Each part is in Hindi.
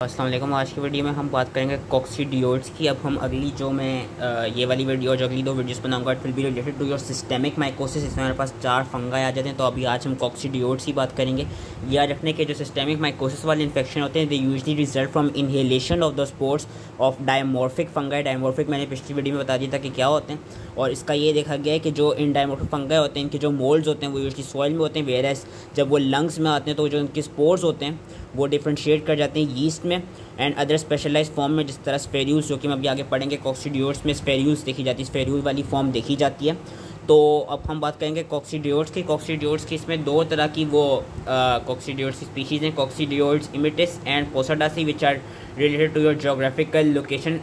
अस्सलाम वालेकुम। आज की वीडियो में हम बात करेंगे कॉक्सीडियोइड्स की। अब हम अगली जो मैं ये वाली वीडियो और जो अगली दो वीडियोस बनाऊंगा it will be related to your systemic mycosis. इसमें हमारे पास 4 फंगाई आ जाते हैं। तो अभी आज हम कॉक्सीडियोइड्स की बात करेंगे। याद रखने के जो सिस्टेमिक माइकोसिस वाले इन्फेक्शन होते हैं they usually result from inhalation of the spores of dimorphic fungi. Dimorphic मैंने पिछली वीडियो में बता दिया था कि क्या होते हैं, और इसका ये देखा गया है कि जो इन डायमॉर्फिक फंगाई होते हैं इनके जो मोल्ड्स होते हैं वो यूजली सॉइल में होते हैं, वेयरएस जब वो लंग्स में आते हैं तो जो इनके स्पोर्स होते हैं वो डिफ्रेंशिएट कर जाते हैं यीस्ट में एंड अदर स्पेशलाइज फॉर्म में, जिस तरह स्फेर्यूल्स जो कि हम अभी आगे पढ़ेंगे। कॉक्सीडियोइड्स में स्फेर्यूल्स देखी जाती है, स्फेर्यूल वाली फॉर्म देखी जाती है। तो अब हम बात करेंगे कॉक्सीडियोइड्स की। कॉक्सीडियोइड्स की इसमें दो तरह की वो कॉक्सीडियोइड्स की स्पीशीज़ हैं, Coccidioides immitis and posadasii, which are related to your geographical location.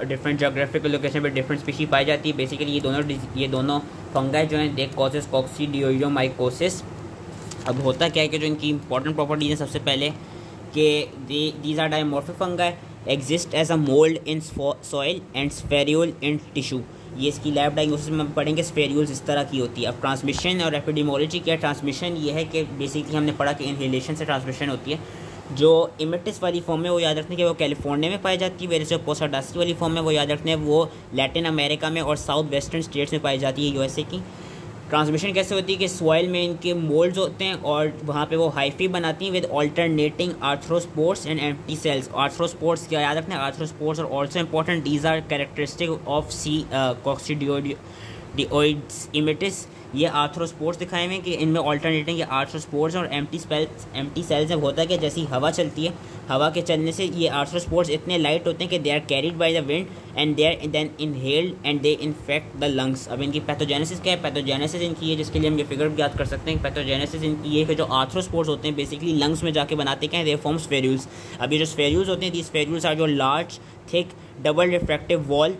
Different geographical location पर डिफरेंट स्पीशी पाई जाती है। बेसिकली ये दोनों फंगाई जो हैं दे कॉजेज कॉक्सीडियोइडोमाइकोसिस। अब होता क्या है कि जो इनकी इंपॉर्टेंट प्रॉपर्टीज हैं, सबसे पहले कि these are dimorphic fungi exist as a mold in soil and spherule in tissue। ये इसकी लैब डायग्नोसिस में पढ़ेंगे। स्फेर्यूल्स इस तरह की होती है। अब ट्रांसमिशन और एपिडेमोलॉजी क्या, ट्रांसमिशन ये है कि बेसिकली हमने पढ़ा कि इनहेलेशन से ट्रांसमिशन होती है। जो इमिटिस वाली फॉर्म है वो याद रखने की वो कैलिफोर्निया में पाई जाती है, वेरे जो पोसाडासी वाली फॉर्म है वो याद रखने वो लैटिन अमेरिका में और साउथ वेस्टर्न स्टेट्स में पाई जाती है, यूएसए की। ट्रांसमिशन कैसे होती है कि सॉइल में इनके मोल्ड्स होते हैं और वहाँ पे वो हाइफी बनाती हैं with alternating arthrospores and empty cells. Arthrospores क्या याद रखना है, आर्थ्रोस्पोर्स और also important these are characteristic of Coccidioides immitis. ये आर्थ्रोस्पोर्स दिखाए हुए हैं कि इनमें ऑल्टरनेटिंग या आर्थ्रोस्पोर्स और एम्प्टी सेल्स में होता है कि जैसी हवा चलती है, हवा के चलने से ये आर्थ्रोस्पोर्स इतने लाइट होते हैं कि they are carried by the wind and they are then inhaled and they infect the lungs. अब इनकी पैथोजेनेसिस क्या है, पैथोजेनेसिस इनकी है जिसके लिए हम ये फिगर भी याद कर सकते हैं। पैथोजेनेसिस इनकी ये है कि जो आर्थ्रोस्पोर्स होते हैं बेसिकली लंग्स में जाके बनाते क्या है, दे फॉर्म स्फेर्यूल्स। अब ये जो स्फेर्यूल्स होते हैं दीज स्फेर्यूल्स आर जो large thick double refractive wall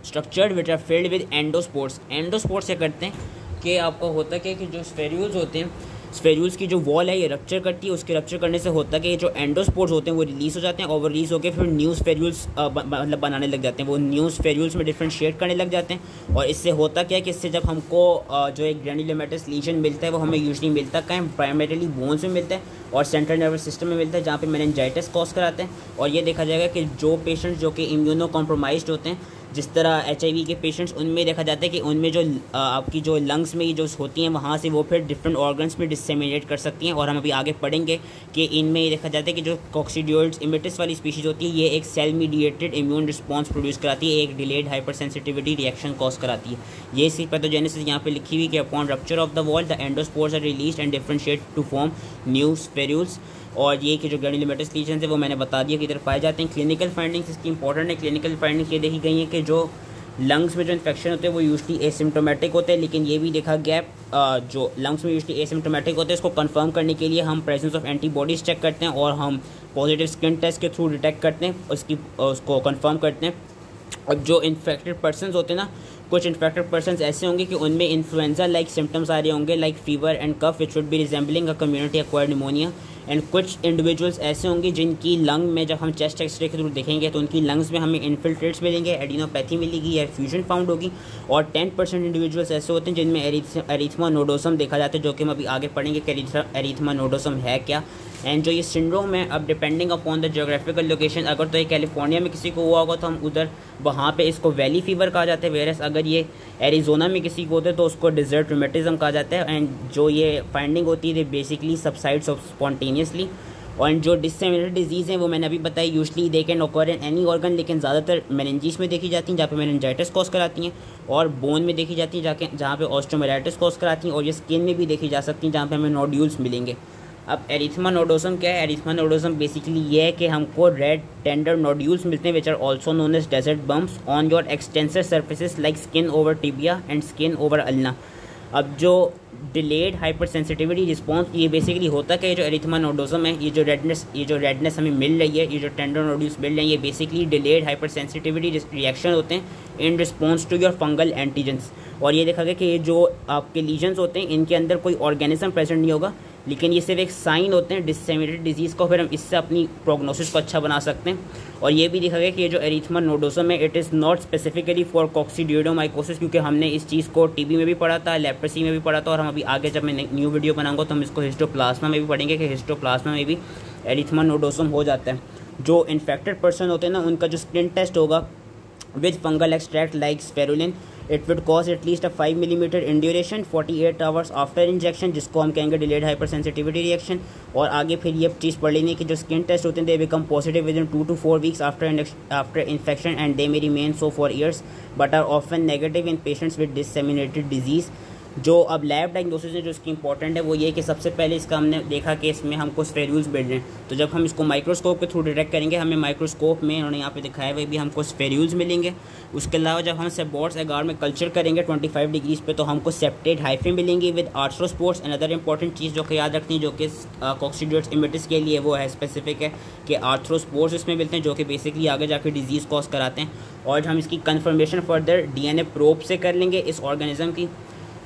structured which are filled with endospores. Endospores क्या करते हैं कि आपको होता क्या है कि जो स्फेर्यूल्स होते हैं, स्फेर्यूल्स की जो वॉल है ये रप्चर करती है। उसके रप्चर करने से होता है कि जो एंडोस्पोर्स होते हैं वो रिलीज़ हो जाते हैं और वो रिलीज़ होकर फिर न्यू स्फेर्यूल्स मतलब बनाने लग जाते हैं। वो न्यू स्फेर्यूल्स में डिफ्रेंशिएट करने लग जाते हैं। और इससे होता क्या है कि इससे जब हमको जो एक ग्रैन्युलोमेटस लीजन मिलता है वो हमें यूजली मिलता है कहीं प्राइमरीली बोन्स में मिलता है और सेंट्रल नर्वस सिस्टम में मिलता है, जहाँ पे मेनिंजाइटिस कॉज कराते हैं। और ये देखा जाएगा कि जो पेशेंट्स जो कि इम्यूनो कॉम्प्रोमाइज्ड होते हैं, जिस तरह HIV के पेशेंट्स, उनमें देखा जाता है कि उनमें जो आपकी जो लंग्स में जो होती हैं वहाँ से वो फिर डिफरेंट ऑर्गन्स में डिसेमिनेट कर सकती हैं। और हम अभी आगे पढ़ेंगे कि इनमें ये देखा जाता है कि जो कॉक्सीडियोइड्स इमिटिस वाली स्पीशीज़ होती है ये एक cell mediated immune response produce कराती है, एक delayed hypersensitivity reaction cause कराती है। ये इसकी पैथोजेनेसिस यहाँ पे लिखी हुई कि upon rupture of the wall the endospores are released and differentiate to form new spherules. और ये कि जो ग्रैन्युलोमेटस लीजन है वो मैंने बता दिया कि इधर पाए जाते हैं। क्लिनिकल फाइंडिंग्स इसकी इंपॉर्टेंट है। क्लिनिकल फाइंडिंग्स ये देखी गई है कि जो लंग्स में जो इन्फेक्शन होते हैं वो यूजली एसिम्टोमेटिक होते हैं, लेकिन ये भी देखा गया है जो लंग्स में यूजली एसिम्टोमेटिक होते हैं इसको कंफर्म करने के लिए हम प्रेजेंस ऑफ एंटीबॉडीज़ चेक करते हैं और हम पॉजिटिव स्किन टेस्ट के थ्रू डिटेक्ट करते हैं, उसको कंफर्म करते हैं। अब जो इन्फेक्टेड पर्सनस होते हैं ना, कुछ इन्फेक्टेड पर्सनस ऐसे होंगे कि उनमें इन्फ्लुएंजा लाइक सिम्टम्स आ रहे होंगे like fever and cough which would be resembling a community acquired pneumonia. And कुछ इंडिविजुअल्स ऐसे होंगे जिनकी लंग में जब हम चेस्ट एक्सरे के थ्रू देखेंगे तो उनकी लंग्स में हमें इन्फिल्ट्रेट्स मिलेंगे, एडिनोपैथी मिलेगी या फ्यूजन फाउंड होगी। और 10% इंडिविजुअल्स ऐसे होते हैं जिनमें एरिथमा नोडोसम देखा जाता है, जो कि हम अभी आगे पढ़ेंगे कि एरिथमा नोडोसम है क्या। एंड जो ये सिंड्रोम है, अब depending upon the geographical location, अगर तो ये कैलिफोर्निया में किसी को हुआ होगा तो हम उधर वहाँ पे इसको वैली फीवर कहा जाता है, वेरस अगर ये एरिजोना में किसी को होता है तो उसको डिजर्ट रूमेटिज्म कहा जाता है। एंड जो ये फाइंडिंग होती है बेसिकली सबसाइड्स ऑफ स्पॉन्टेनियसली। और जो डिसेमिनेटेड डिजीज़ हैं वो मैंने अभी बताई, usually they can occur in any organ, लेकिन ज़्यादातर मेनिंजिस में देखी जाती हैं जहाँ पे मेनिंजाइटिस कॉज कराती हैं, और बोन में देखी जाती हैं जहाँ पे ऑस्टियोमाइलाइटिस कॉज कराती हैं, और ये स्किन में भी देखी जा सकती हैं जहाँ पे हमें नोड्यूल्स मिलेंगे। अब एरिथमा नोडोसम क्या है, एरिथमा नोडोसम बेसिकली ये है कि हमको रेड टेंडर नोड्यूल्स मिलते हैं which are also known as desert bumps on your extensive surfaces like skin over tibia and skin over ulna. अब जो डिलेड हाइपर सेंसिटिविटी रिस्पॉन्स, ये बेसिकली होता है कि जो एरिथमा नोडोसम है, ये जो रेडनेस हमें मिल रही है, ये जो टेंडर नोड्यूल्स मिल रहे हैं, ये basically delayed hypersensitivity reaction होते हैं in response to your fungal antigens. और ये देखा गया कि ये जो आपके लीजन्स होते हैं इनके अंदर कोई ऑर्गेनिज्म प्रेजेंट नहीं होगा, लेकिन ये सिर्फ एक साइन होते हैं डिसेमिनेटेड डिजीज़ को, फिर हम इससे अपनी प्रोग्नोसिस को अच्छा बना सकते हैं। और ये भी देखा गया कि ये जो एरिथमा नोडोसम है it is not specifically for coccidioidomycosis, क्योंकि हमने इस चीज़ को टीबी में भी पढ़ा था, लेप्रेसी में भी पढ़ा था, और हम अभी आगे जब मैं न्यू वीडियो बनाऊंगा तो हम इसको हिस्टोप्लाज्मा में भी पढ़ेंगे कि हिस्टोप्लाज्मा में भी एरिथमा नोडोसम हो जाता है। जो इन्फेक्टेड पर्सन होते हैं ना, उनका जो स्किन टेस्ट होगा with fungal extract like spirulina, it would cause at least a 5 millimeter induration 48 hours after injection, जिसको हम कहेंगे delayed hypersensitivity reaction। और आगे फिर ये चीज़ पढ़ लेनी कि जो स्किन टेस्ट होते हैं they become positive within 2 to 4 weeks after infection and they may remain so for years but are often negative in patients with disseminated disease। जो अब लैब डायग्नोसिस है जो इसकी इंपॉर्टेंट है वो ये कि सबसे पहले इसका हमने देखा कि इसमें हमको स्फेरूल्स मिल रहे हैं, तो जब हम इसको माइक्रोस्कोप के थ्रू डिटेक्ट करेंगे हमें माइक्रोस्कोप में उन्होंने यहाँ पे दिखाया हुआ भी हमको स्फेरूल्स मिलेंगे। उसके अलावा जब हम सेबॉट्स एगार में कल्चर करेंगे 25 डिग्रीज पे तो हमको सेप्टेड हाइफे मिलेंगी विद आर्थ्रोस्पोर्स। अनदर इंपॉर्टेंट चीज़ जो कि याद रखनी जो कि कॉक्सीडियोइड्स इमिटिस के लिए वो है स्पेसिफिक है कि आर्थ्रोस्पोर्स इसमें मिलते हैं जो कि बेसिकली आगे जाकर डिजीज़ कॉज कराते हैं। और हम इसकी कन्फर्मेशन फर्दर DNA प्रोब से कर लेंगे इस ऑर्गेनिज्म की।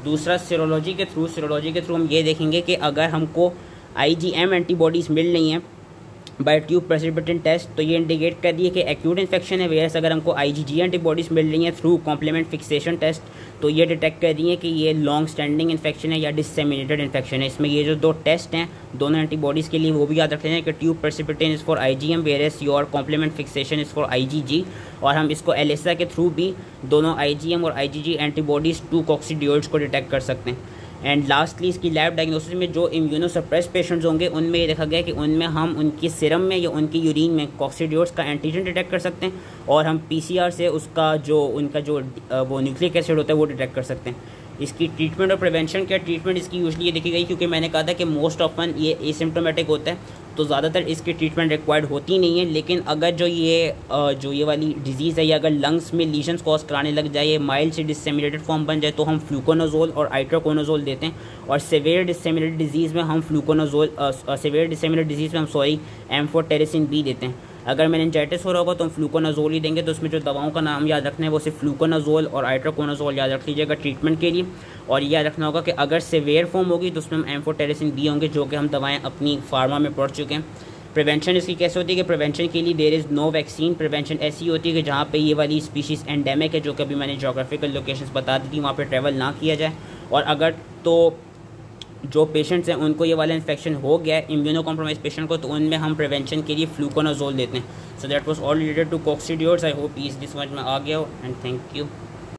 दूसरा सीरोलॉजी के थ्रू हम ये देखेंगे कि अगर हमको IgM एंटीबॉडीज़ मिल रही हैं बाय ट्यूब प्रेसिपिटेंट टेस्ट तो ये इंडिकेट कर दिए कि एक्यूट इन्फेक्शन है। वेयरस अगर हमको IgG एंटीबॉडीज़ मिल रही हैं थ्रू कॉम्प्लीमेंट फिक्सेशन टेस्ट तो ये डिटेक्ट कर रही है कि ये लॉन्ग स्टैंडिंग इन्फेक्शन है या डिससेमिनेटेड इन्फेक्शन है। इसमें ये जो दो टेस्ट हैं दोनों एंटीबॉडीज़ के लिए वो भी याद रखते हैं कि tube precipitant is for IgM whereas your complement fixation is for IgG। और हम इसको ELISA के थ्रू भी दोनों IgM और IgG एंटीबॉडीज़ 2 कॉक्सीडियोइड्स को डिटेक्ट कर सकते हैं। एंड लास्टली इसकी लैब डायग्नोसिस में जो इम्यूनोसप्रेस पेशेंट्स होंगे उनमें ये देखा गया कि उनमें हम उनकी सीरम में या उनकी यूरिन में कॉक्सीडियोइड्स का एंटीजन डिटेक्ट कर सकते हैं और हम PCR से उसका जो उनका जो वो न्यूक्लिक एसिड होता है वो डिटेक्ट कर सकते हैं। इसकी ट्रीटमेंट और प्रिवेंशन क्या ट्रीटमेंट इसकी यूजली ये देखी गई क्योंकि मैंने कहा था कि मोस्ट ऑफन ये एसिम्प्टोमेटिक होता है तो ज़्यादातर इसकी ट्रीटमेंट रिक्वायर्ड होती नहीं है। लेकिन अगर जो ये वाली डिजीज़ है या अगर लंग्स में लीजन्स कॉज कराने लग जाए ये माइल्ड से डिससेमिनेटेड फॉर्म बन जाए तो हम फ्लूकोनाजोल और आइट्रोकोनाजोल देते हैं। और सेवियर डिससेमिनेटेड डिजीज़ में हम एम्फोटेरिसिन B देते हैं। अगर मेनिंजाइटिस हो रहा होगा तो हम फ्लूकोनाजोल ही देंगे। तो उसमें जो दवाओं का नाम याद रखना है वो सिर्फ फ्लूकोनाजोल और आइट्रोकोनाजोल याद रख लीजिएगा ट्रीटमेंट के लिए। और ये याद रखना होगा कि अगर सेवियर फॉर्म होगी तो उसमें हम एम्फोटेरिसिन B होंगे जो कि हम दवाएं अपनी फार्मा में पढ़ चुके हैं। प्रिवेंशन इसकी कैसे होती है कि प्रिवेंशन के लिए there is no vaccine. Prevention ऐसी होती है कि जहाँ पे ये वाली स्पीशीज़ एंडेमिक है जो कि अभी मैंने जोग्राफिकल लोकेशंस बता दी थी वहाँ पे ट्रैवल ना किया जाए। और अगर तो जो पेशेंट्स हैं उनको ये वाला इन्फेक्शन हो गया है इम्यूनो कॉम्प्रोमाइज पेशेंट को तो उनमें हम प्रिवेंशन के लिए फ्लूकोनाजोल देते हैं। So that was all related to Coccidioides. I hope इस समझ में आ गया हो एंड थैंक यू।